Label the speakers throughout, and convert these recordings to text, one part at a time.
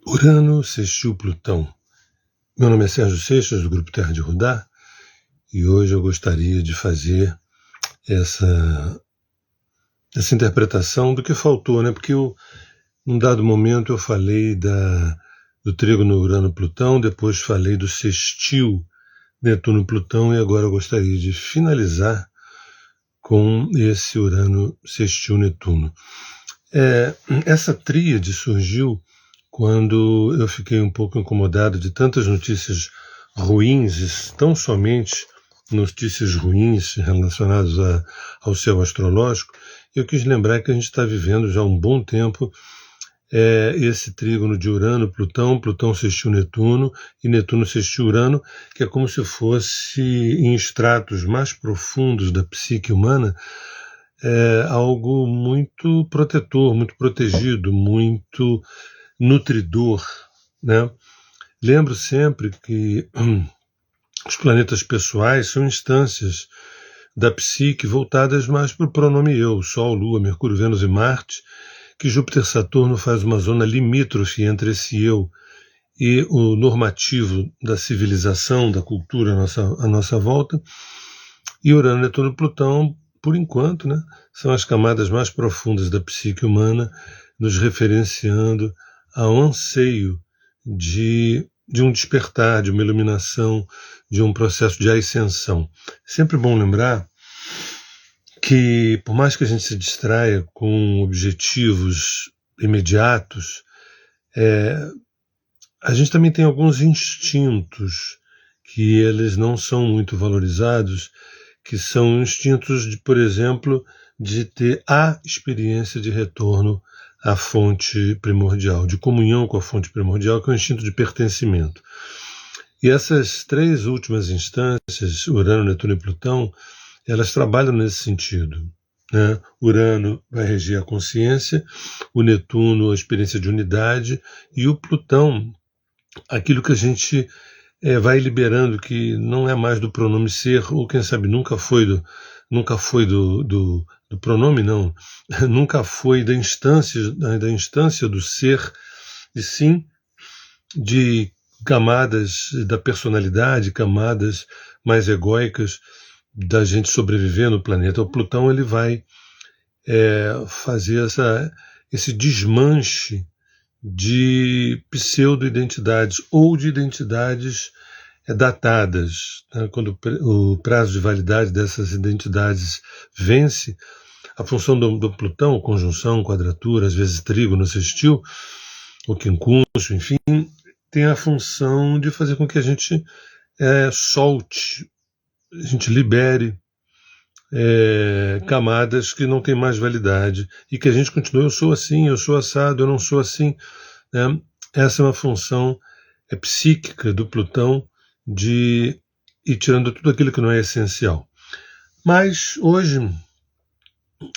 Speaker 1: Urano sextil Plutão. Meu nome é Sérgio Seixas, do Grupo Terra de Rudá, e hoje eu gostaria de fazer essa interpretação do que faltou, né? Porque num dado momento eu falei do trígono Urano-Plutão, depois falei do sextil Netuno-Plutão, e agora eu gostaria de finalizar com esse Urano sextil Netuno. Essa tríade surgiu quando eu fiquei um pouco incomodado de tantas notícias ruins, tão somente notícias ruins relacionadas ao céu astrológico. Eu quis lembrar que a gente está vivendo já há um bom tempo esse trígono de Urano, Plutão, Plutão sextil Netuno e Netuno sextil Urano, que é como se fosse em estratos mais profundos da psique humana, algo muito protetor, muito protegido, muito nutridor, né? Lembro sempre que os planetas pessoais são instâncias da psique voltadas mais para o pronome eu, Sol, Lua, Mercúrio, Vênus e Marte, que Júpiter e Saturno faz uma zona limítrofe entre esse eu e o normativo da civilização, da cultura à nossa volta. E Urano, Netuno e Plutão, por enquanto, né, são as camadas mais profundas da psique humana, nos referenciando ao anseio de um despertar, de uma iluminação, de um processo de ascensão. Sempre bom lembrar que, por mais que a gente se distraia com objetivos imediatos, a gente também tem alguns instintos que eles não são muito valorizados, que são instintos, por exemplo, de ter a experiência de retorno à fonte primordial, de comunhão com a fonte primordial, que é o instinto de pertencimento. E essas três últimas instâncias, Urano, Netuno e Plutão, elas trabalham nesse sentido, né? Urano vai reger a consciência, o Netuno a experiência de unidade, e o Plutão, aquilo que a gente vai liberando, que não é mais do pronome ser, ou quem sabe nunca foi do pronome, não, nunca foi da instância do ser, e sim de camadas da personalidade, camadas mais egóicas da gente sobreviver no planeta. O Plutão ele vai fazer esse desmanche de pseudo-identidades ou de identidades datadas, né? Quando o prazo de validade dessas identidades vence, a função do Plutão, conjunção, quadratura, às vezes trígono, sextil, ou quincúncio, enfim, tem a função de fazer com que a gente solte, a gente libere camadas que não têm mais validade e que a gente continue, eu sou assim, eu sou assado, eu não sou assim, né? Essa é uma função psíquica do Plutão de ir tirando tudo aquilo que não é essencial. Mas hoje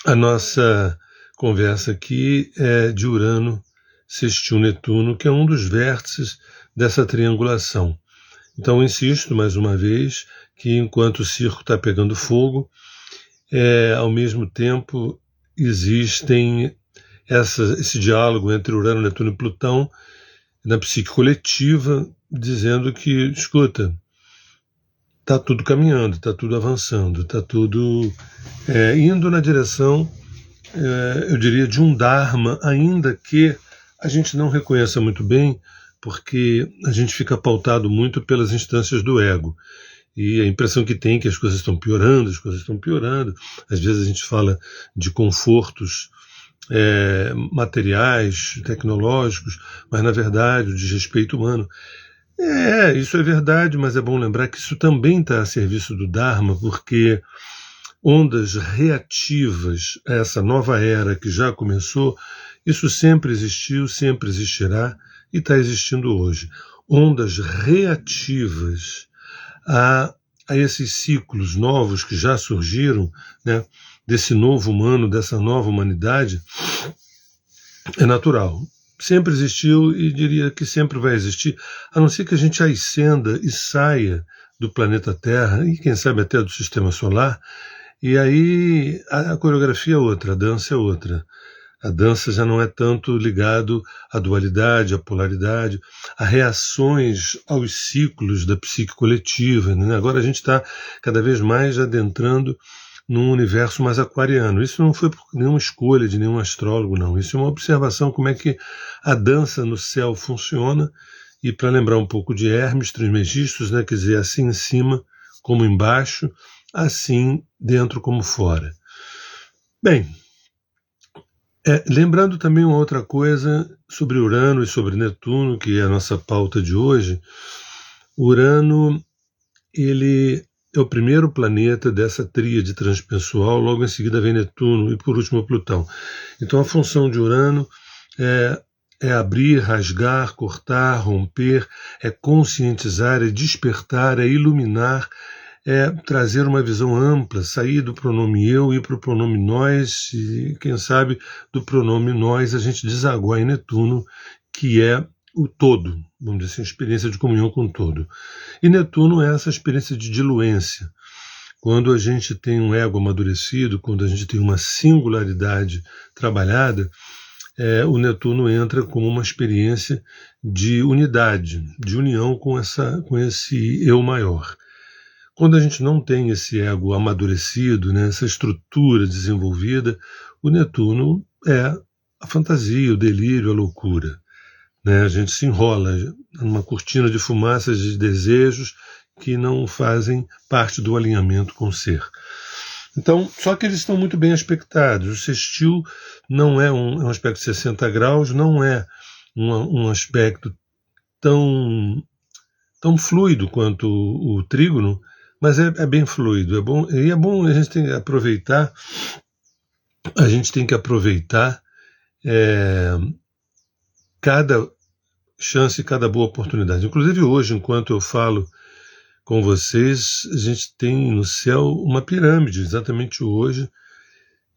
Speaker 1: a nossa conversa aqui é de Urano sextil Netuno, que é um dos vértices dessa triangulação. Então eu insisto mais uma vez que enquanto o circo está pegando fogo, ao mesmo tempo existem esse diálogo entre Urano, Netuno e Plutão na psique coletiva, dizendo que, escuta, está tudo caminhando, está tudo avançando, está tudo indo na direção, eu diria, de um Dharma, ainda que a gente não reconheça muito bem, porque a gente fica pautado muito pelas instâncias do ego. E a impressão que tem é que as coisas estão piorando, Às vezes a gente fala de confortos materiais, tecnológicos, mas na verdade o desrespeito humano. Isso é verdade, mas é bom lembrar que isso também está a serviço do Dharma, porque ondas reativas a essa nova era que já começou, isso sempre existiu, sempre existirá e está existindo hoje. Ondas reativas a esses ciclos novos que já surgiram, né, desse novo humano, dessa nova humanidade, é natural. Sempre existiu e diria que sempre vai existir, a não ser que a gente ascenda e saia do planeta Terra e quem sabe até do sistema solar, e aí a coreografia é outra, a dança é outra. A dança já não é tanto ligado à dualidade, à polaridade, a reações aos ciclos da psique coletiva, né? Agora a gente está cada vez mais adentrando num universo mais aquariano. Isso não foi por nenhuma escolha de nenhum astrólogo, não. Isso é uma observação como é que a dança no céu funciona. E para lembrar um pouco de Hermes Trismegistus, né, quer dizer, assim em cima como embaixo, assim dentro como fora. Bem, lembrando também uma outra coisa sobre Urano e sobre Netuno, que é a nossa pauta de hoje. Urano, ele é o primeiro planeta dessa tríade transpessoal, logo em seguida vem Netuno e por último Plutão. Então a função de Urano é abrir, rasgar, cortar, romper, é conscientizar, é despertar, é iluminar, é trazer uma visão ampla, sair do pronome eu e ir para o pronome nós, e quem sabe do pronome nós a gente desaguar em Netuno, que é o todo, vamos dizer assim, a experiência de comunhão com o todo. E Netuno é essa experiência de diluência. Quando a gente tem um ego amadurecido, quando a gente tem uma singularidade trabalhada, o Netuno entra como uma experiência de unidade, de união com esse eu maior. Quando a gente não tem esse ego amadurecido, né, essa estrutura desenvolvida, o Netuno é a fantasia, o delírio, a loucura. Né? A gente se enrola numa cortina de fumaças de desejos que não fazem parte do alinhamento com o ser. Então, só que eles estão muito bem aspectados. O sextil não é um aspecto de 60 graus, não é um aspecto tão fluido quanto o trígono, mas é bem fluido, é bom, e é bom a gente tem que aproveitar cada chance, cada boa oportunidade. Inclusive hoje, enquanto eu falo com vocês, a gente tem no céu uma pirâmide, exatamente hoje,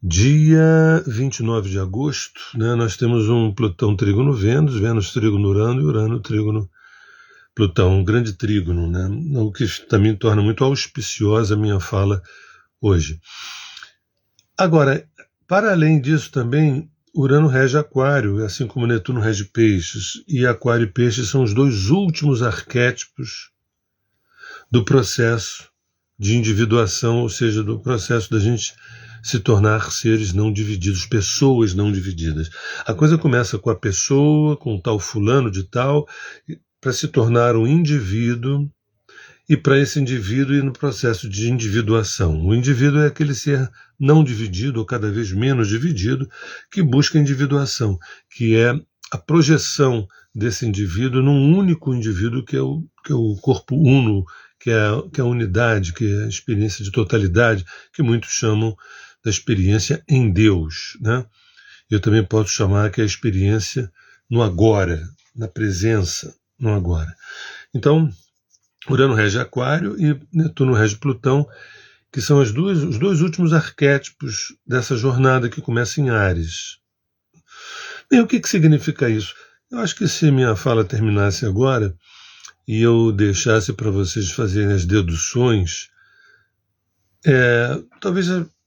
Speaker 1: dia 29 de agosto, né, nós temos um Plutão trígono Vênus, Vênus trígono Urano e Urano trígono Plutão, um grande trígono, né? O que também torna muito auspiciosa a minha fala hoje. Agora, para além disso também, Urano rege Aquário, assim como Netuno rege Peixes, e Aquário e Peixes são os dois últimos arquétipos do processo de individuação, ou seja, do processo da gente se tornar seres não divididos, pessoas não divididas. A coisa começa com a pessoa, com o tal fulano de tal, para se tornar um indivíduo, e para esse indivíduo ir no processo de individuação. O indivíduo é aquele ser não dividido, ou cada vez menos dividido, que busca individuação, que é a projeção desse indivíduo num único indivíduo que é o corpo uno, que é a unidade, que é a experiência de totalidade, que muitos chamam da experiência em Deus, né? Eu também posso chamar que é a experiência no agora, na presença, no agora. Então, Urano rege Aquário e Netuno rege Plutão, que são os dois últimos arquétipos dessa jornada que começa em Áries. Bem, o que significa isso? Eu acho que se minha fala terminasse agora e eu deixasse para vocês fazerem as deduções,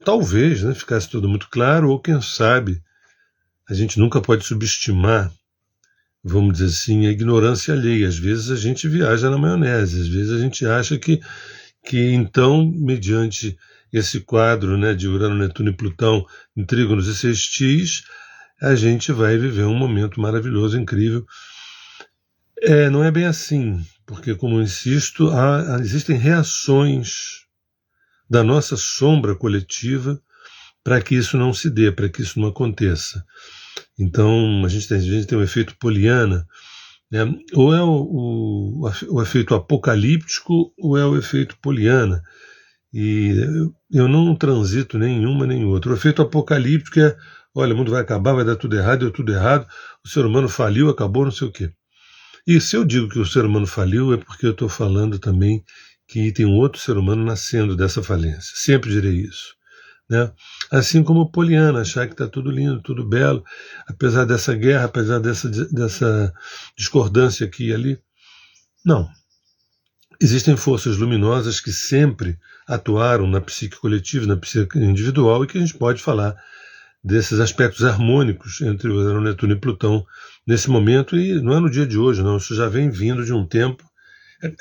Speaker 1: talvez, né, ficasse tudo muito claro, ou quem sabe, a gente nunca pode subestimar, vamos dizer assim, a ignorância alheia. Às vezes a gente viaja na maionese, às vezes a gente acha que então, mediante esse quadro, né, de Urano, Netuno e Plutão em trígonos e sextis, a gente vai viver um momento maravilhoso, incrível. Não é bem assim, porque, como eu insisto, existem reações da nossa sombra coletiva para que isso não se dê, para que isso não aconteça. Então, a gente tem um efeito poliana, né? Ou é o efeito apocalíptico ou é o efeito poliana. E eu não transito nenhuma nem outra. O efeito apocalíptico é, olha, o mundo vai acabar, vai dar tudo errado, deu tudo errado, o ser humano faliu, acabou, não sei o quê. E se eu digo que o ser humano faliu, é porque eu estou falando também que tem um outro ser humano nascendo dessa falência. Sempre direi isso. Né? Assim como poliana, achar que está tudo lindo, tudo belo, apesar dessa guerra, apesar dessa discordância aqui e ali. Não. Existem forças luminosas que sempre atuaram na psique coletiva, na psique individual, e que a gente pode falar desses aspectos harmônicos entre Urano, Netuno e Plutão nesse momento, e não é no dia de hoje, não, isso já vem vindo de um tempo.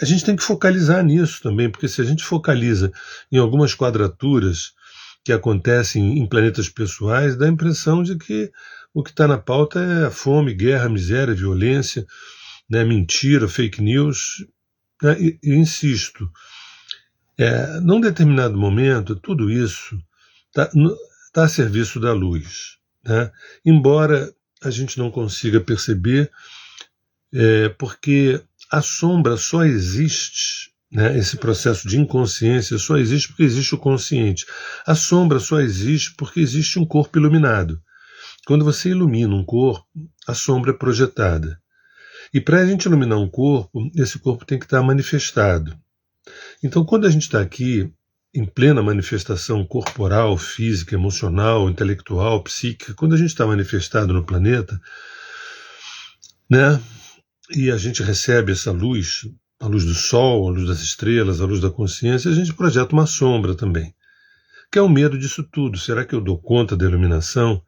Speaker 1: A gente tem que focalizar nisso também, porque se a gente focaliza em algumas quadraturas que acontecem em planetas pessoais, dá a impressão de que o que está na pauta é a fome, guerra, miséria, violência, né, mentira, fake news. Né, e insisto, num determinado momento, tudo isso está a serviço da luz. Né? Embora a gente não consiga perceber, porque a sombra só existe, né, esse processo de inconsciência só existe porque existe o consciente. A sombra só existe porque existe um corpo iluminado. Quando você ilumina um corpo, a sombra é projetada. E para a gente iluminar um corpo, esse corpo tem que estar manifestado. Então, quando a gente está aqui em plena manifestação corporal, física, emocional, intelectual, psíquica, quando a gente está manifestado no planeta, né, e a gente recebe essa luz, a luz do sol, a luz das estrelas, a luz da consciência, a gente projeta uma sombra também, que é o medo disso tudo. Será que eu dou conta da iluminação?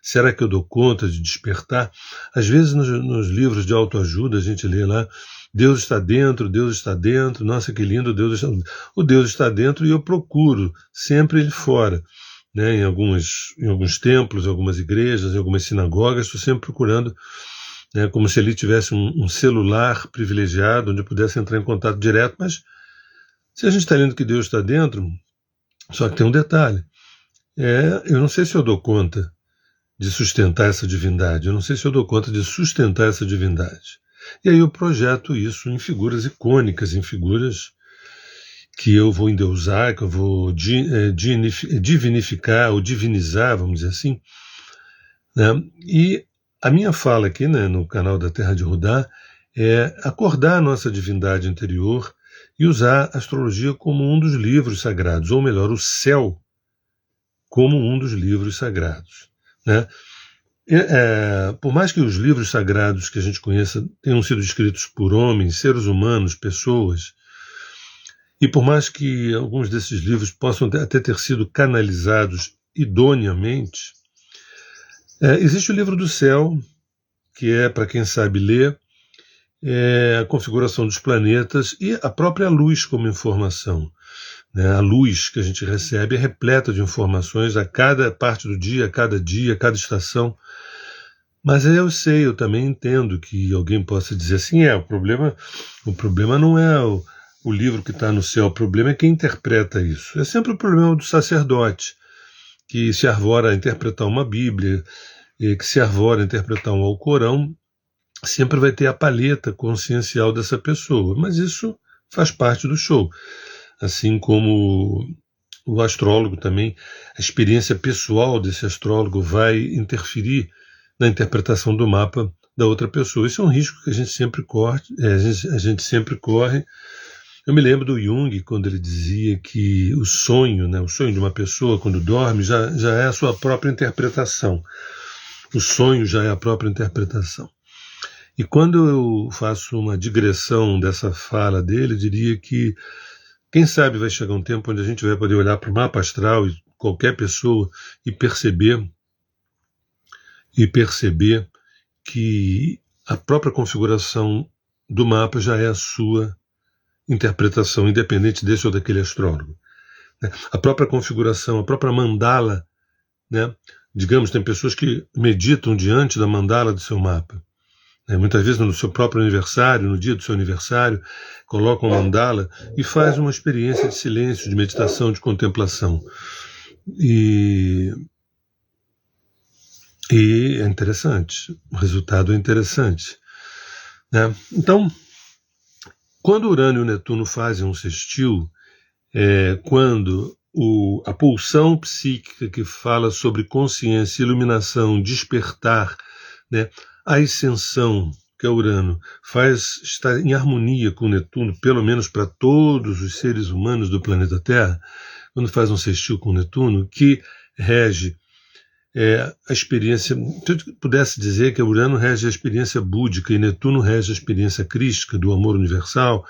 Speaker 1: Será que eu dou conta de despertar? Às vezes nos livros de autoajuda a gente lê lá, Deus está dentro, nossa que lindo, o Deus está dentro, e eu procuro sempre ele fora. Né? Em alguns templos, em algumas igrejas, em algumas sinagogas, estou sempre procurando, né, como se ele tivesse um celular privilegiado, onde eu pudesse entrar em contato direto, mas se a gente está lendo que Deus está dentro, só que tem um detalhe, eu não sei se eu dou conta de sustentar essa divindade, eu não sei se eu dou conta de sustentar essa divindade. E aí eu projeto isso em figuras icônicas, em figuras que eu vou endeusar, que eu vou divinificar ou divinizar, vamos dizer assim. Né? E a minha fala aqui, né, no canal da Terra de Rudá, é acordar a nossa divindade interior e usar a astrologia como um dos livros sagrados, ou melhor, o céu como um dos livros sagrados. Né? Por mais que os livros sagrados que a gente conheça tenham sido escritos por homens, seres humanos, pessoas, e por mais que alguns desses livros possam até ter sido canalizados idoneamente, existe o livro do céu, que é, para quem sabe ler, a configuração dos planetas e a própria luz como informação. Né? A luz que a gente recebe é repleta de informações a cada parte do dia, a cada estação. Mas eu também entendo que alguém possa dizer assim, o problema não é o livro que está no céu, o problema é quem interpreta isso. É sempre o problema do sacerdote, que se arvora a interpretar uma Bíblia, que se arvora a interpretar um Alcorão, sempre vai ter a paleta consciencial dessa pessoa, mas isso faz parte do show. Assim como o astrólogo também, a experiência pessoal desse astrólogo vai interferir na interpretação do mapa da outra pessoa. Isso é um risco que a gente sempre corre. Eu me lembro do Jung, quando ele dizia que o sonho de uma pessoa quando dorme já é a sua própria interpretação. O sonho já é a própria interpretação. E quando eu faço uma digressão dessa fala dele, eu diria que quem sabe vai chegar um tempo onde a gente vai poder olhar para o mapa astral e qualquer pessoa e perceber que a própria configuração do mapa já é a sua interpretação, independente desse ou daquele astrólogo. A própria configuração, a própria mandala, né? Digamos, tem pessoas que meditam diante da mandala do seu mapa. Muitas vezes no seu próprio aniversário, no dia do seu aniversário, colocam uma mandala e faz uma experiência de silêncio, de meditação, de contemplação. E é interessante, o resultado é interessante. Né? Então, quando Urano e o Netuno fazem um sextil, quando a pulsão psíquica que fala sobre consciência, iluminação, despertar, né, a ascensão, que é Urano, está em harmonia com o Netuno, pelo menos para todos os seres humanos do planeta Terra, quando faz um sextil com o Netuno, que rege a experiência, se eu pudesse dizer que Urano rege a experiência búdica e Netuno rege a experiência crística do amor universal,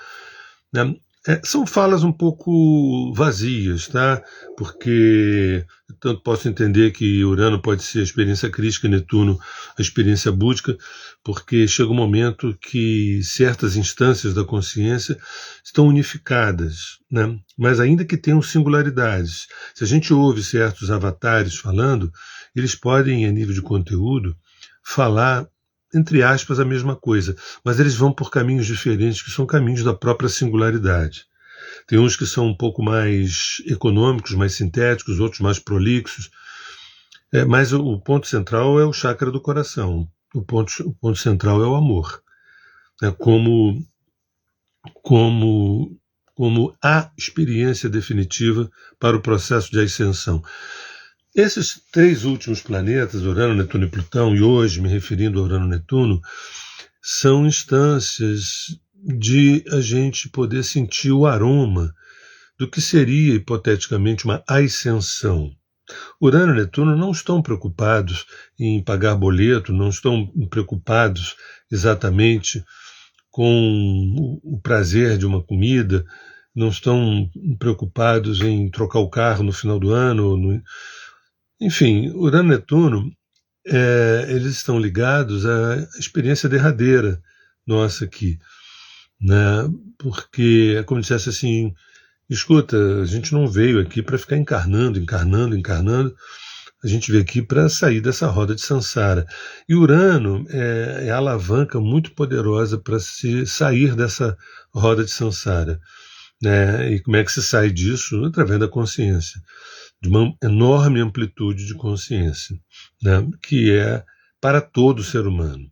Speaker 1: né? São falas um pouco vazias, tá? Porque tanto posso entender que Urano pode ser a experiência crística e Netuno a experiência búdica, porque chega um momento que certas instâncias da consciência estão unificadas, né? Mas ainda que tenham singularidades. Se a gente ouve certos avatares falando, eles podem, a nível de conteúdo, falar entre aspas, a mesma coisa, mas eles vão por caminhos diferentes, que são caminhos da própria singularidade. Tem uns que são um pouco mais econômicos, mais sintéticos, outros mais prolixos, mas o ponto central é o chakra do coração, o ponto central é o amor, né, como a experiência definitiva para o processo de ascensão. Esses 3 últimos planetas, Urano, Netuno e Plutão, e hoje me referindo a Urano e Netuno, são instâncias de a gente poder sentir o aroma do que seria, hipoteticamente, uma ascensão. Urano e Netuno não estão preocupados em pagar boleto, não estão preocupados exatamente com o prazer de uma comida, não estão preocupados em trocar o carro no final do ano. Enfim, Urano e Netuno, eles estão ligados à experiência derradeira nossa aqui, né? Porque é como se dissesse assim, escuta, a gente não veio aqui para ficar encarnando, a gente veio aqui para sair dessa roda de samsara. E Urano é a alavanca muito poderosa para se sair dessa roda de samsara, né? E como é que se sai disso? Através da consciência, de uma enorme amplitude de consciência, né, que é para todo ser humano.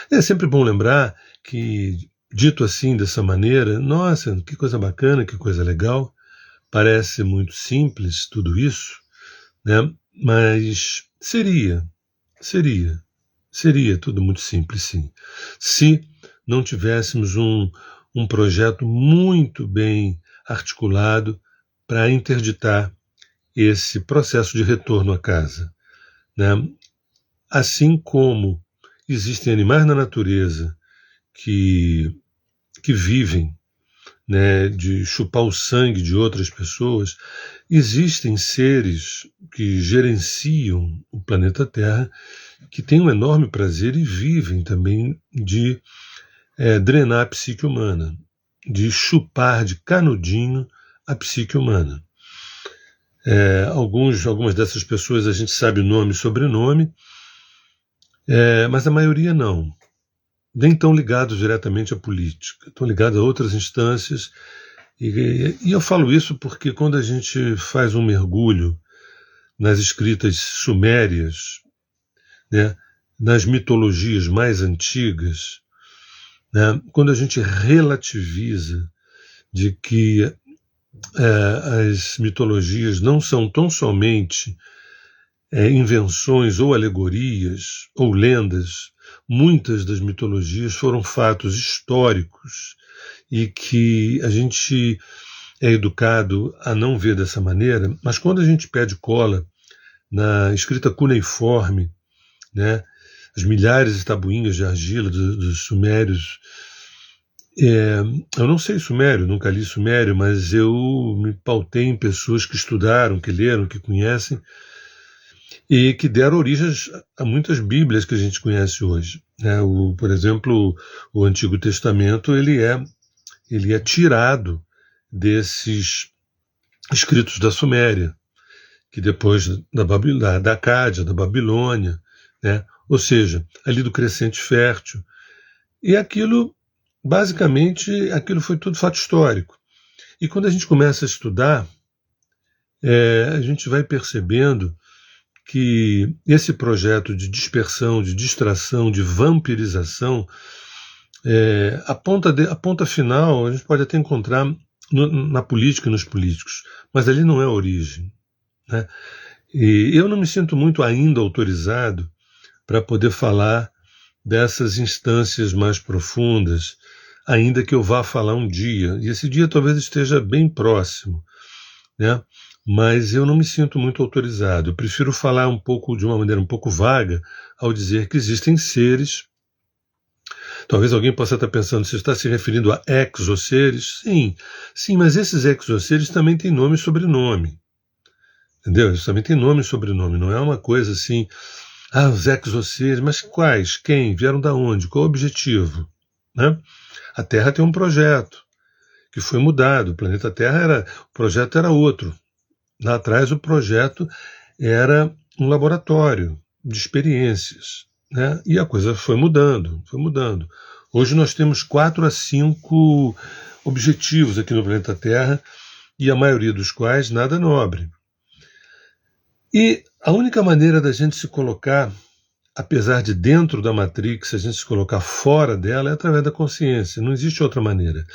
Speaker 1: É sempre bom lembrar que, dito assim, dessa maneira, nossa, que coisa bacana, que coisa legal, parece muito simples tudo isso, né, mas seria tudo muito simples, sim, se não tivéssemos um projeto muito bem articulado para interditar esse processo de retorno à casa, né? Assim como existem animais na natureza que vivem, né, de chupar o sangue de outras pessoas, existem seres que gerenciam o planeta Terra que têm um enorme prazer e vivem também de drenar a psique humana, de chupar de canudinho a psique humana. Algumas dessas pessoas a gente sabe o nome e sobrenome, mas a maioria não. Nem estão ligados diretamente à política, estão ligados a outras instâncias. E eu falo isso porque quando a gente faz um mergulho nas escritas sumérias, né, nas mitologias mais antigas, né, quando a gente relativiza de que as mitologias não são tão somente invenções ou alegorias ou lendas, muitas das mitologias foram fatos históricos e que a gente é educado a não ver dessa maneira, mas quando a gente pede cola na escrita cuneiforme, né, as milhares de tabuinhas de argila dos sumérios, eu não sei sumério, nunca li sumério, mas eu me pautei em pessoas que estudaram, que leram, que conhecem, e que deram origem a muitas bíblias que a gente conhece hoje, né? Por exemplo, o Antigo Testamento ele é tirado desses escritos da Suméria, que depois da Acádia, da Babilônia, né? Ou seja, ali do Crescente Fértil. E aquilo, basicamente, aquilo foi tudo fato histórico. E quando a gente começa a estudar, a gente vai percebendo que esse projeto de dispersão, de distração, de vampirização, a ponta final a gente pode até encontrar na política e nos políticos, mas ali não é a origem, né? E eu não me sinto muito ainda autorizado para poder falar dessas instâncias mais profundas, ainda que eu vá falar um dia, e esse dia talvez esteja bem próximo, né? Mas eu não me sinto muito autorizado. Eu prefiro falar de uma maneira um pouco vaga, ao dizer que existem seres Talvez alguém possa estar pensando, você está se referindo a exoseres? Sim, mas esses exoseres também têm nome e sobrenome. Entendeu? Eles também têm nome e sobrenome, não é uma coisa assim, os exoseres, mas quais? Quem? Vieram da onde? Qual o objetivo? Né? A Terra tem um projeto que foi mudado, o planeta Terra o projeto era outro. Lá atrás o projeto era um laboratório de experiências, né? E a coisa foi mudando, foi mudando. Hoje nós temos 4 a 5 objetivos aqui no planeta Terra, e a maioria dos quais nada nobre. E a única maneira da gente se colocar, apesar de dentro da Matrix, a gente se colocar fora dela, é através da consciência. Não existe outra maneira.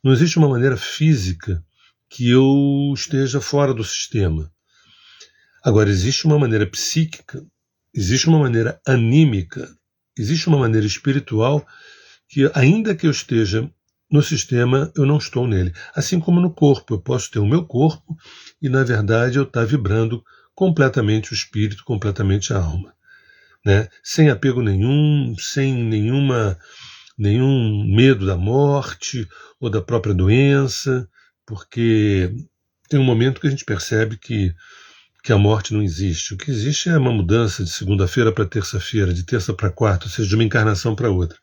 Speaker 1: Não existe uma maneira física que eu esteja fora do sistema. Agora, existe uma maneira psíquica, existe uma maneira anímica, existe uma maneira espiritual que, ainda que eu esteja no sistema, eu não estou nele. Assim como no corpo, eu posso ter o meu corpo e, na verdade, eu estar vibrando completamente o espírito, completamente a alma. Né? Sem apego nenhum, sem nenhum medo da morte ou da própria doença, porque tem um momento que a gente percebe que a morte não existe. O que existe é uma mudança de segunda-feira para terça-feira, de terça para quarta, ou seja, de uma encarnação para outra.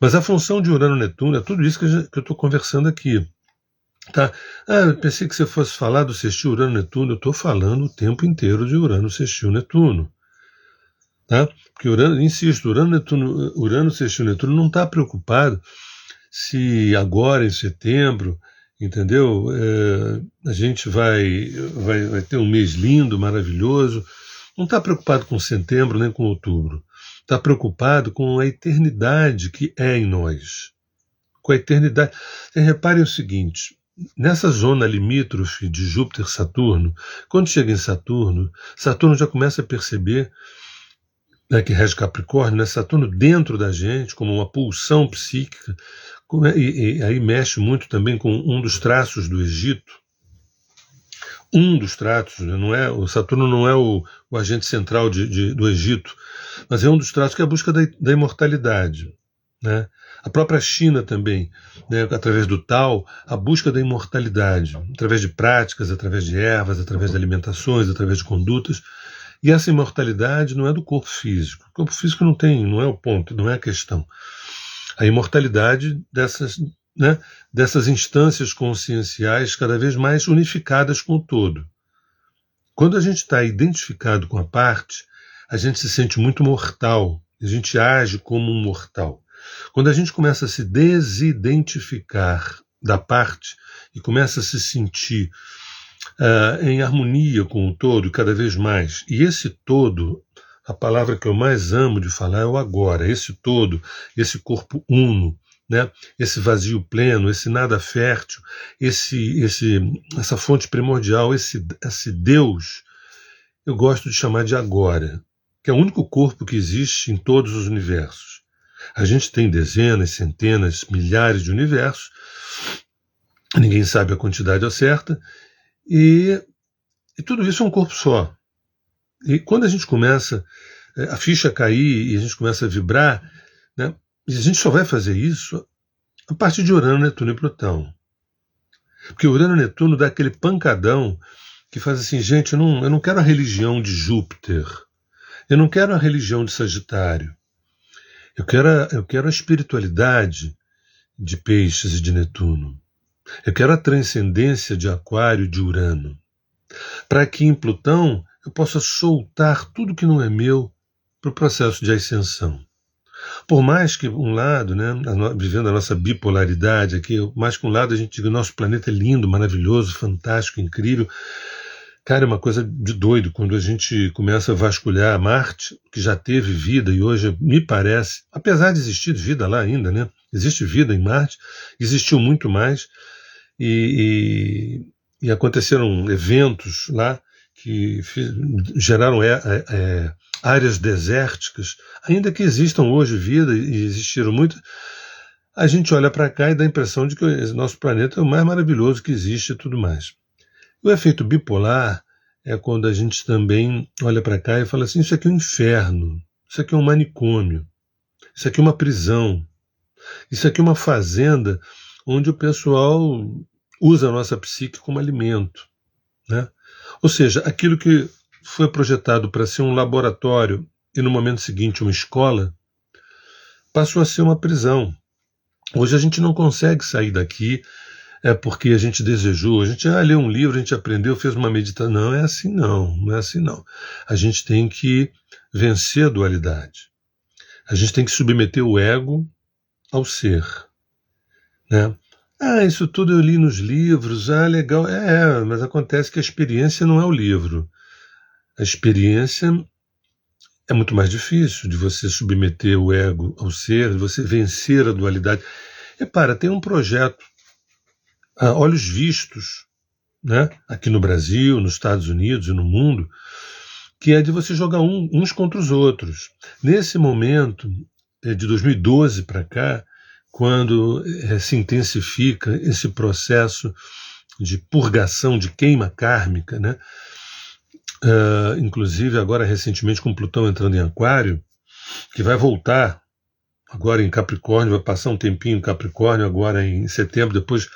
Speaker 1: Mas a função de Urano-Netuno é tudo isso que eu estou conversando aqui. Tá? Eu pensei que você fosse falar do sextil Urano-Netuno. Eu estou falando o tempo inteiro de Urano-Sextil-Netuno. Tá? Porque insisto, Urano, Sextil, Netuno não está preocupado se agora em setembro, entendeu? A gente vai ter um mês lindo, maravilhoso. Não está preocupado com setembro nem com outubro. Está preocupado com a eternidade que é em nós. Com a eternidade. E reparem o seguinte, nessa zona limítrofe de Júpiter e Saturno, quando chega em Saturno já começa a perceber, que rege Capricórnio, né? Saturno dentro da gente, como uma pulsão psíquica, e aí mexe muito também com um dos traços do Egito. Um dos traços, né? O Saturno não é o agente central do Egito, mas é um dos traços que é a busca da imortalidade. Né? A própria China também, né? Através do Tao, a busca da imortalidade, através de práticas, através de ervas, através de alimentações, através de condutas. E essa imortalidade não é do corpo físico. O corpo físico não é o ponto, não é a questão. A imortalidade dessas instâncias conscienciais cada vez mais unificadas com o todo. Quando a gente está identificado com a parte, a gente se sente muito mortal, a gente age como um mortal. Quando a gente começa a se desidentificar da parte e começa a se sentir em harmonia com o todo, cada vez mais. E esse todo, a palavra que eu mais amo de falar é o agora. Esse todo, esse corpo uno, né? Esse vazio pleno, esse nada fértil, essa fonte primordial, esse Deus, eu gosto de chamar de agora, que é o único corpo que existe em todos os universos. A gente tem dezenas, centenas, milhares de universos, ninguém sabe a quantidade certa, e tudo isso é um corpo só. E quando a gente começa a ficha cair e a gente começa a vibrar, né, e a gente só vai fazer isso a partir de Urano, Netuno e Plutão. Porque Urano e Netuno dá aquele pancadão que faz assim, gente, eu não quero a religião de Júpiter, eu não quero a religião de Sagitário, eu quero a espiritualidade de Peixes e de Netuno. Eu quero a transcendência de Aquário e de Urano, para que em Plutão eu possa soltar tudo que não é meu para o processo de ascensão. Por mais que um lado, né, vivendo a nossa bipolaridade aqui, mais que um lado a gente diga, nosso planeta é lindo, maravilhoso, fantástico, incrível. Cara, é uma coisa de doido quando a gente começa a vasculhar Marte, que já teve vida e hoje me parece, apesar de existir vida lá ainda, né, existe vida em Marte, existiu muito mais, e aconteceram eventos lá que geraram áreas desérticas, ainda que existam hoje vida e existiram muito, a gente olha para cá e dá a impressão de que o nosso planeta é o mais maravilhoso que existe e tudo mais. O efeito bipolar é quando a gente também olha para cá e fala assim, isso aqui é um inferno, isso aqui é um manicômio, isso aqui é uma prisão, Isso aqui é uma fazenda onde o pessoal usa a nossa psique como alimento, né? Ou seja, aquilo que foi projetado para ser um laboratório e no momento seguinte uma escola, passou a ser uma prisão. Hoje a gente não consegue sair daqui porque a gente desejou, a gente leu um livro, a gente aprendeu, fez uma meditação. Não é assim não, não é assim não. A gente tem que vencer a dualidade. A gente tem que submeter o ego ao ser, né? Isso tudo eu li nos livros, legal. Mas acontece que a experiência não é o livro. A experiência é muito mais difícil de você submeter o ego ao ser, de você vencer a dualidade. Repara, tem um projeto a olhos vistos, né, aqui no Brasil, nos Estados Unidos e no mundo, que é de você jogar uns contra os outros. Nesse momento, de 2012 para cá, quando se intensifica esse processo de purgação, de queima kármica, né? Inclusive agora recentemente com Plutão entrando em Aquário, que vai voltar agora em Capricórnio, vai passar um tempinho em Capricórnio, agora em setembro, depois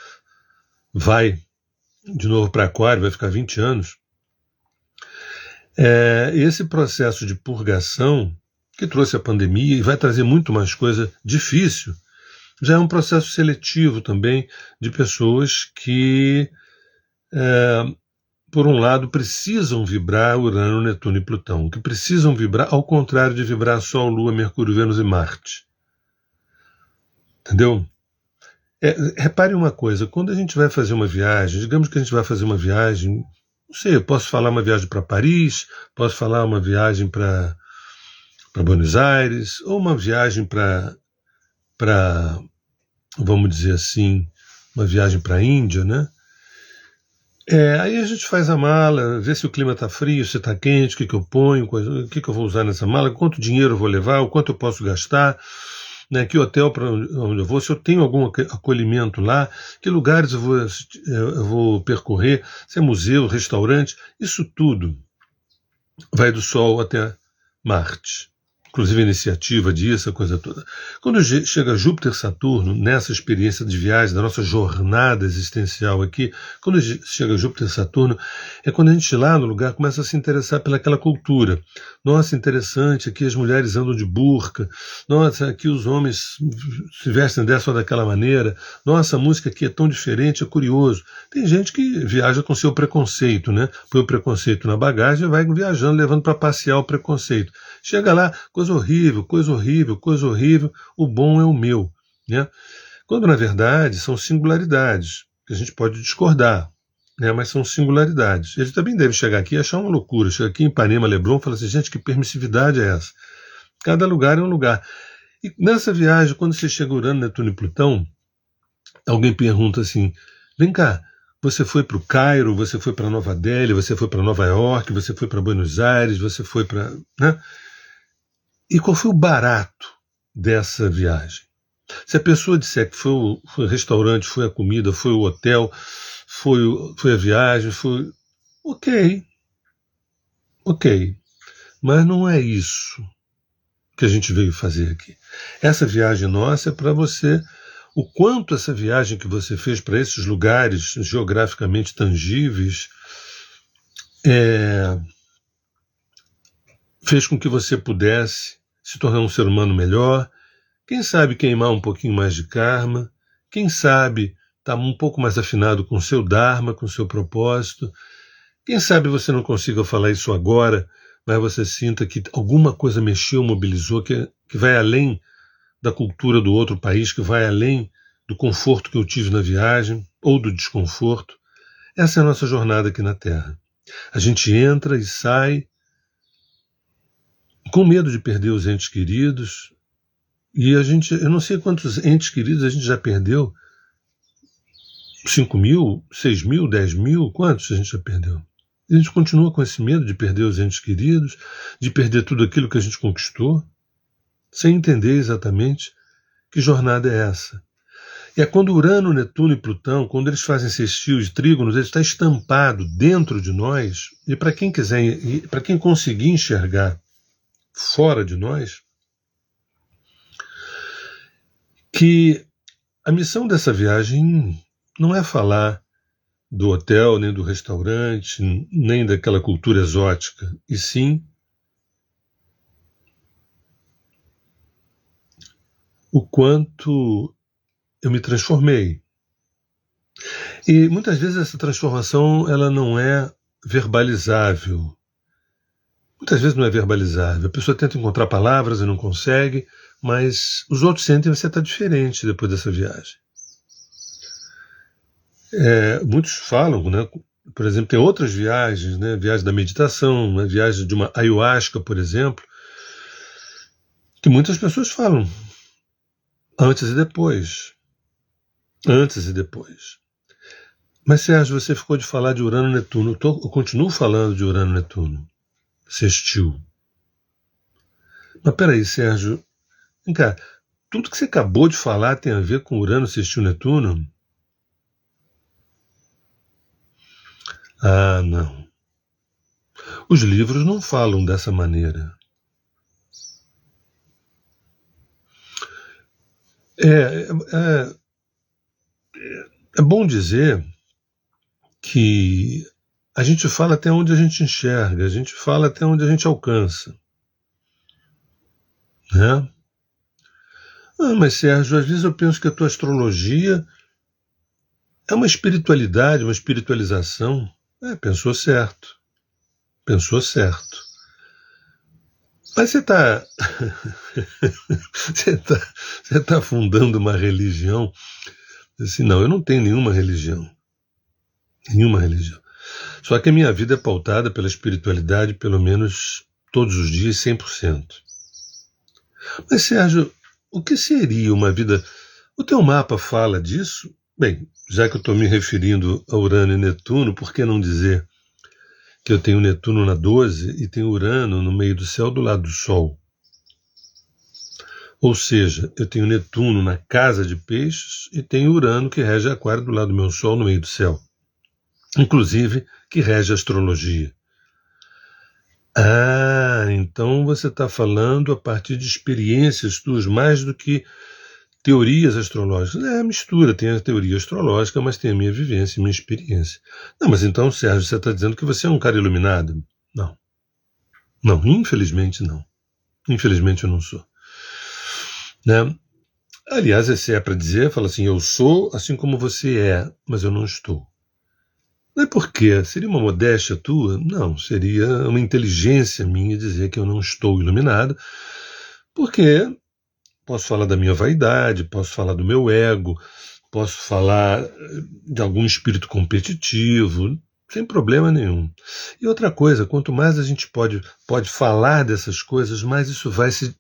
Speaker 1: vai de novo para Aquário, vai ficar 20 anos. Esse processo de purgação que trouxe a pandemia e vai trazer muito mais coisa difícil, já é um processo seletivo também de pessoas que, por um lado, precisam vibrar Urano, Netuno e Plutão, que precisam vibrar ao contrário de vibrar Sol, Lua, Mercúrio, Vênus e Marte. Entendeu? Repare uma coisa, quando a gente vai fazer uma viagem, digamos que a gente vai fazer uma viagem, não sei, eu posso falar uma viagem para Paris, posso falar uma viagem para Buenos Aires, ou uma viagem para, vamos dizer assim, uma viagem para a Índia, né? Aí a gente faz a mala, vê se o clima está frio, se está quente, o que eu ponho, o que eu vou usar nessa mala, quanto dinheiro eu vou levar, o quanto eu posso gastar, né, que hotel para onde eu vou, se eu tenho algum acolhimento lá, que lugares eu vou percorrer, se é museu, restaurante, isso tudo vai do Sol até Marte. Inclusive a iniciativa disso, a coisa toda. Quando chega Júpiter Saturno, nessa experiência de viagem, da nossa jornada existencial aqui, quando chega Júpiter Saturno, é quando a gente lá no lugar começa a se interessar pelaquela cultura. Nossa, interessante, aqui as mulheres andam de burca, nossa, aqui os homens se vestem dessa ou daquela maneira, nossa, a música aqui é tão diferente, é curioso. Tem gente que viaja com seu preconceito, né? Põe o preconceito na bagagem e vai viajando, levando para passear o preconceito. Chega lá, coisa horrível, coisa horrível, coisa horrível, o bom é o meu, né? Quando na verdade são singularidades, que a gente pode discordar, né? Mas são singularidades. Ele também deve chegar aqui e achar uma loucura, chega aqui em Ipanema, Leblon, e fala assim, gente, que permissividade é essa? Cada lugar é um lugar. E nessa viagem, quando você chega Urano, Netuno e Plutão, alguém pergunta assim, vem cá, você foi para o Cairo, você foi para Nova Delhi, você foi para Nova York, você foi para Buenos Aires, você foi para... né? E qual foi o barato dessa viagem? Se a pessoa disser que foi o restaurante, foi a comida, foi o hotel, foi a viagem, foi... Ok. Mas não é isso que a gente veio fazer aqui. Essa viagem nossa é para você... O quanto essa viagem que você fez para esses lugares geograficamente tangíveis fez com que você pudesse se tornar um ser humano melhor, quem sabe queimar um pouquinho mais de karma, quem sabe estar um pouco mais afinado com o seu dharma, com o seu propósito, quem sabe você não consiga falar isso agora, mas você sinta que alguma coisa mexeu, mobilizou, que vai além da cultura do outro país, que vai além do conforto que eu tive na viagem, ou do desconforto. Essa é a nossa jornada aqui na Terra. A gente entra e sai com medo de perder os entes queridos, e eu não sei quantos entes queridos a gente já perdeu, 5 mil, 6 mil, 10 mil, quantos a gente já perdeu? E a gente continua com esse medo de perder os entes queridos, de perder tudo aquilo que a gente conquistou, sem entender exatamente que jornada é essa. E é quando Urano, Netuno e Plutão, quando eles fazem sextil e trígonos, ele está estampado dentro de nós, e para quem quiser, para quem conseguir enxergar fora de nós, que a missão dessa viagem não é falar do hotel, nem do restaurante, nem daquela cultura exótica, e sim o quanto eu me transformei. E muitas vezes essa transformação ela não é verbalizável. Muitas vezes não é verbalizável. A pessoa tenta encontrar palavras e não consegue, mas os outros sentem que você está diferente depois dessa viagem. Muitos falam, né? Por exemplo, tem outras viagens, né? Viagem da meditação, né? Viagem de uma ayahuasca, por exemplo, que muitas pessoas falam antes e depois. Antes e depois. Mas, Sérgio, você ficou de falar de Urano e Netuno. Eu continuo falando de Urano e Netuno. Sextil. Mas peraí, Sérgio. Vem cá. Tudo que você acabou de falar tem a ver com Urano, Sextil, Netuno? Ah, não. Os livros não falam dessa maneira. É bom dizer que a gente fala até onde a gente enxerga, a gente fala até onde a gente alcança. Né? Mas Sérgio, às vezes eu penso que a tua astrologia é uma espiritualidade, uma espiritualização. Pensou certo. Pensou certo. Mas você está você tá fundando uma religião? Assim, não, eu não tenho nenhuma religião. Nenhuma religião. Só que a minha vida é pautada pela espiritualidade, pelo menos todos os dias, 100%. Mas, Sérgio, o que seria uma vida... O teu mapa fala disso? Bem, já que eu estou me referindo a Urano e Netuno, por que não dizer que eu tenho Netuno na 12 e tenho Urano no meio do céu do lado do Sol? Ou seja, eu tenho Netuno na casa de Peixes e tenho Urano que rege Aquário do lado do meu Sol no meio do céu. Inclusive, que rege a astrologia. Então você está falando a partir de experiências tuas, mais do que teorias astrológicas. Mistura, tem a teoria astrológica, mas tem a minha vivência, minha experiência. Não, mas então, Sérgio, você está dizendo que você é um cara iluminado? Não. Não, infelizmente não. Infelizmente eu não sou. Né? Aliás, se é para dizer, fala assim, eu sou assim como você é, mas eu não estou. Não é porque seria uma modéstia tua? Não, seria uma inteligência minha dizer que eu não estou iluminado, porque posso falar da minha vaidade, posso falar do meu ego, posso falar de algum espírito competitivo, sem problema nenhum. E outra coisa, quanto mais a gente pode falar dessas coisas, mais isso vai se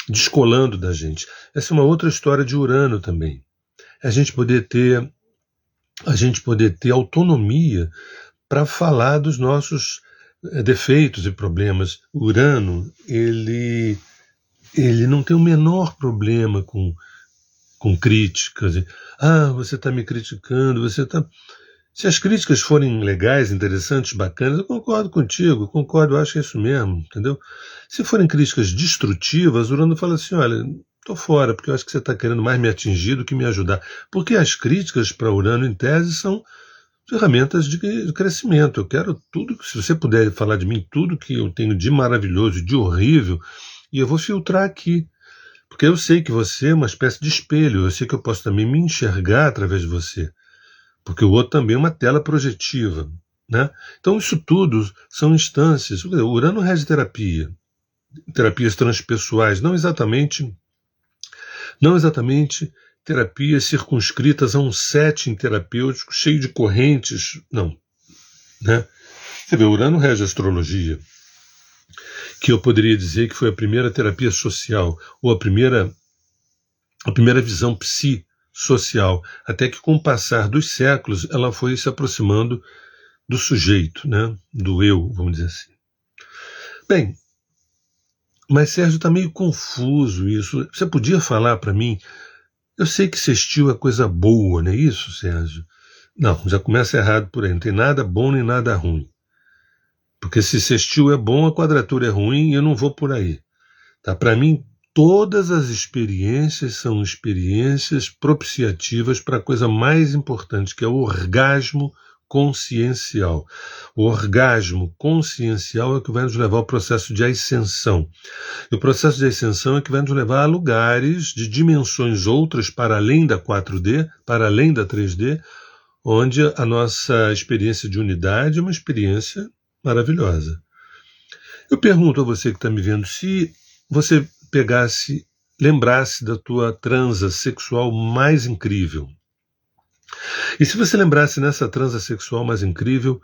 Speaker 1: descolando da gente. Essa é uma outra história de Urano também. A gente poder ter autonomia para falar dos nossos defeitos e problemas. Urano, ele não tem o menor problema com críticas. Você está me criticando, você está... Se as críticas forem legais, interessantes, bacanas, eu concordo contigo, eu acho que é isso mesmo, entendeu? Se forem críticas destrutivas, Urano fala assim, olha, estou fora, porque eu acho que você está querendo mais me atingir do que me ajudar. Porque as críticas para Urano, em tese, são ferramentas de crescimento. Eu quero tudo, se você puder falar de mim, tudo que eu tenho de maravilhoso e de horrível, e eu vou filtrar aqui. Porque eu sei que você é uma espécie de espelho, eu sei que eu posso também me enxergar através de você. Porque o outro também é uma tela projetiva. Né? Então isso tudo são instâncias. O Urano rege terapia, terapias transpessoais, não exatamente terapias circunscritas a um setting terapêutico cheio de correntes, não. Né? Você vê, Urano rege a astrologia, que eu poderia dizer que foi a primeira terapia social, ou a primeira visão psi-social, até que com o passar dos séculos ela foi se aproximando do sujeito, né? Do eu, vamos dizer assim. Bem, mas Sérgio, está meio confuso isso. Você podia falar para mim? Eu sei que sextil é coisa boa, não é isso, Sérgio? Não, já começa errado por aí. Não tem nada bom nem nada ruim. Porque se sextil é bom, a quadratura é ruim e eu não vou por aí. Tá? Para mim, Todas as experiências são experiências propiciativas para a coisa mais importante, que é o orgasmo consciencial. O orgasmo consciencial é o que vai nos levar ao processo de ascensão. E o processo de ascensão é que vai nos levar a lugares de dimensões outras para além da 4D, para além da 3D, onde a nossa experiência de unidade é uma experiência maravilhosa. Eu pergunto a você que está me vendo, se você lembrasse da tua transa sexual mais incrível. E se você lembrasse nessa transa sexual mais incrível,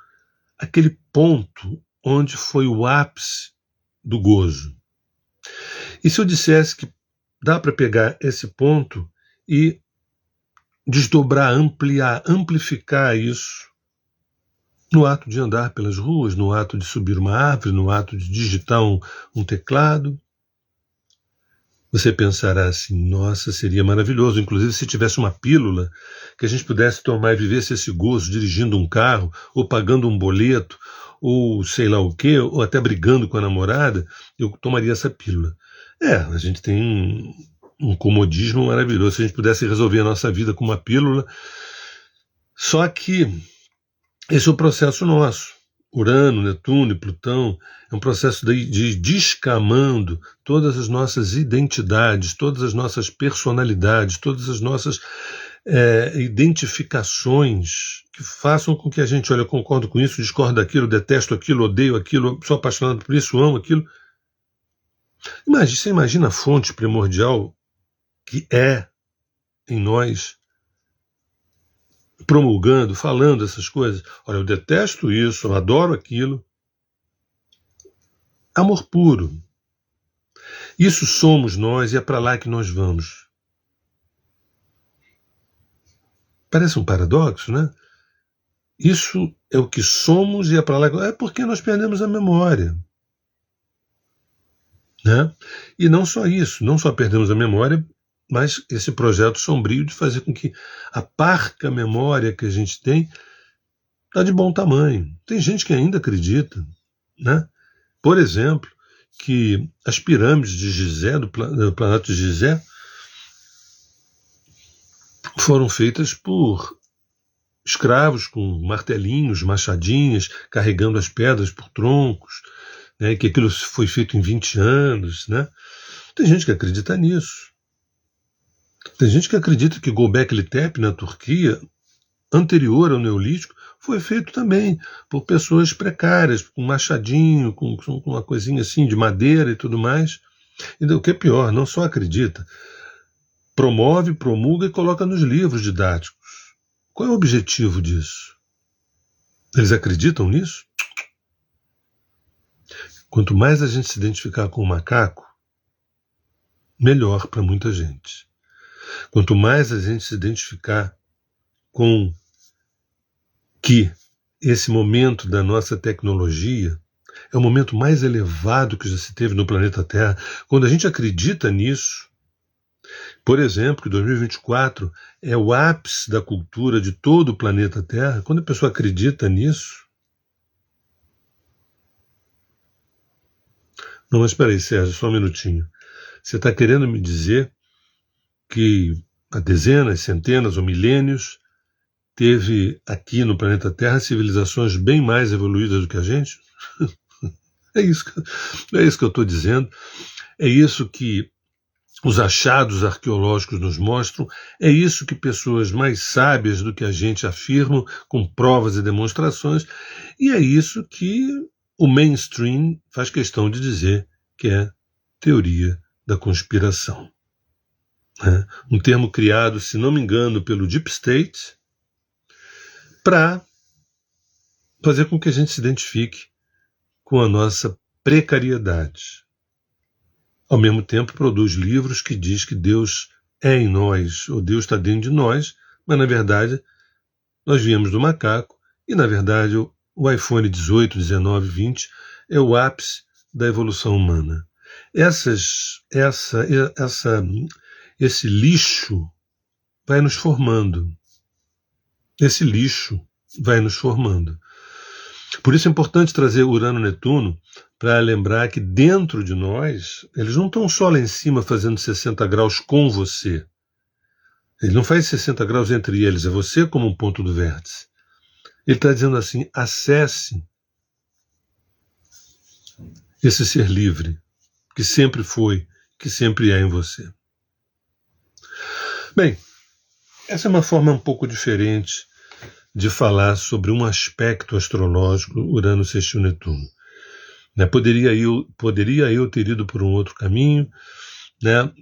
Speaker 1: aquele ponto onde foi o ápice do gozo. E se eu dissesse que dá para pegar esse ponto e desdobrar, ampliar, amplificar isso no ato de andar pelas ruas, no ato de subir uma árvore, no ato de digitar um teclado, você pensará assim, nossa, seria maravilhoso. Inclusive, se tivesse uma pílula que a gente pudesse tomar e vivesse esse gozo dirigindo um carro, ou pagando um boleto, ou sei lá o quê, ou até brigando com a namorada, eu tomaria essa pílula. A gente tem um comodismo maravilhoso. Se a gente pudesse resolver a nossa vida com uma pílula. Só que esse é o processo nosso. Urano, Netuno e Plutão é um processo de descamando todas as nossas identidades, todas as nossas personalidades, todas as nossas identificações que façam com que a gente, olha, eu concordo com isso, discordo daquilo, detesto aquilo, odeio aquilo, sou apaixonado por isso, amo aquilo. Você imagina a fonte primordial que é em nós, promulgando, falando essas coisas. Olha, eu detesto isso, eu adoro aquilo. Amor puro. Isso somos nós e é para lá que nós vamos. Parece um paradoxo, né? Isso é o que somos e é para lá que... É porque nós perdemos a memória. Né? E não só isso, não só perdemos a memória, mas esse projeto sombrio de fazer com que a parca memória que a gente tem está de bom tamanho. Tem gente que ainda acredita, né? Por exemplo, que as pirâmides de Gizé, do planeta de Gizé, foram feitas por escravos com martelinhos, machadinhas, carregando as pedras por troncos, né? Que aquilo foi feito em 20 anos. Né? Tem gente que acredita nisso. Tem gente que acredita que Göbekli Tepe, na Turquia, anterior ao Neolítico, foi feito também por pessoas precárias, com machadinho, com uma coisinha assim de madeira e tudo mais. E o que é pior, não só acredita, promove, promulga e coloca nos livros didáticos. Qual é o objetivo disso? Eles acreditam nisso? Quanto mais a gente se identificar com o macaco, melhor para muita gente. Quanto mais a gente se identificar com que esse momento da nossa tecnologia é o momento mais elevado que já se teve no planeta Terra, quando a gente acredita nisso, por exemplo, que 2024 é o ápice da cultura de todo o planeta Terra, quando a pessoa acredita nisso... Não, mas espera aí, Sérgio, só um minutinho. Você está querendo me dizer que há dezenas, centenas ou milênios teve aqui no planeta Terra civilizações bem mais evoluídas do que a gente? É isso que eu estou dizendo. É isso que os achados arqueológicos nos mostram. É isso que pessoas mais sábias do que a gente afirmam com provas e demonstrações. E é isso que o mainstream faz questão de dizer que é teoria da conspiração. Um termo criado, se não me engano, pelo Deep State, para fazer com que a gente se identifique com a nossa precariedade. Ao mesmo tempo, produz livros que diz que Deus é em nós, ou Deus está dentro de nós, mas, na verdade, nós viemos do macaco, e, na verdade, o iPhone 18, 19, 20 é o ápice da evolução humana. Esse lixo vai nos formando. Esse lixo vai nos formando. Por isso é importante trazer Urano e Netuno para lembrar que dentro de nós, eles não estão só lá em cima fazendo 60 graus com você. Ele não faz 60 graus entre eles, é você como um ponto do vértice. Ele está dizendo assim, acesse esse ser livre, que sempre foi, que sempre é em você. Bem, essa é uma forma um pouco diferente de falar sobre um aspecto astrológico, Urano sextil Netuno. Né? Poderia eu ter ido por um outro caminho, né?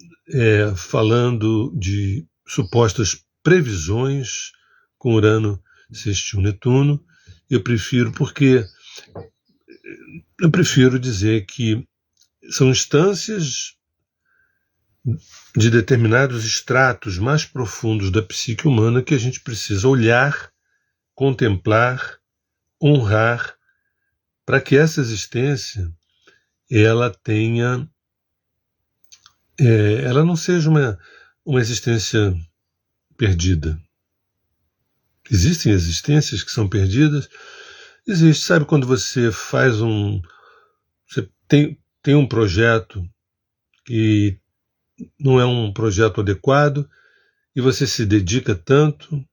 Speaker 1: Falando de supostas previsões com Urano sextil Netuno. Eu prefiro dizer que são instâncias de determinados estratos mais profundos da psique humana que a gente precisa olhar, contemplar, honrar, para que essa existência ela tenha, ela não seja uma existência perdida. Existem existências que são perdidas? Existe. Sabe quando você faz você tem um projeto que não é um projeto adequado e você se dedica tanto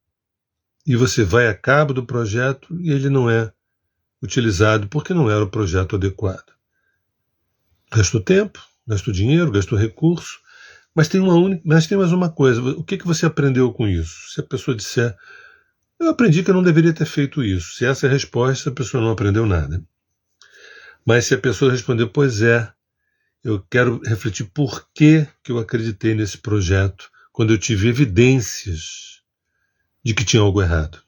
Speaker 1: e você vai a cabo do projeto e ele não é utilizado porque não era o projeto adequado. Gastou tempo, gastou dinheiro, gastou recurso, mas tem mais uma coisa. O que você aprendeu com isso? Se a pessoa disser, eu aprendi que eu não deveria ter feito isso. Se essa é a resposta, a pessoa não aprendeu nada. Mas se a pessoa responder, pois é, eu quero refletir por que eu acreditei nesse projeto quando eu tive evidências de que tinha algo errado.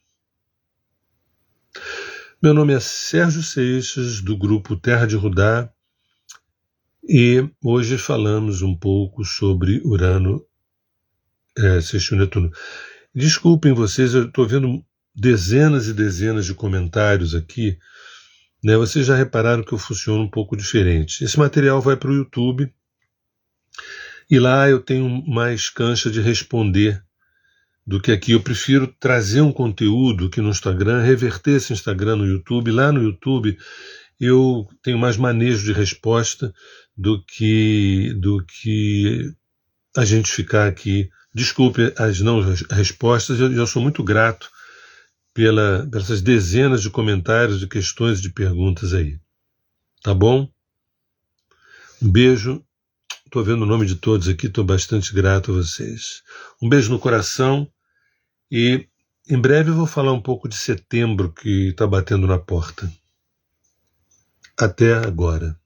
Speaker 1: Meu nome é Sérgio Seixas, do grupo Terra de Rudá, e hoje falamos um pouco sobre Urano sextil Netuno. Desculpem vocês, eu estou vendo dezenas e dezenas de comentários aqui, né? Vocês já repararam que eu funciono um pouco diferente. Esse material vai para o YouTube e lá eu tenho mais cancha de responder do que aqui. Eu prefiro trazer um conteúdo aqui no Instagram, reverter esse Instagram no YouTube. Lá no YouTube eu tenho mais manejo de resposta do que a gente ficar aqui. Desculpe as não respostas, eu sou muito grato pelas dezenas de comentários, de questões, de perguntas aí. Tá bom? Um beijo. Estou vendo o nome de todos aqui, estou bastante grato a vocês. Um beijo no coração e em breve eu vou falar um pouco de setembro que está batendo na porta. Até agora.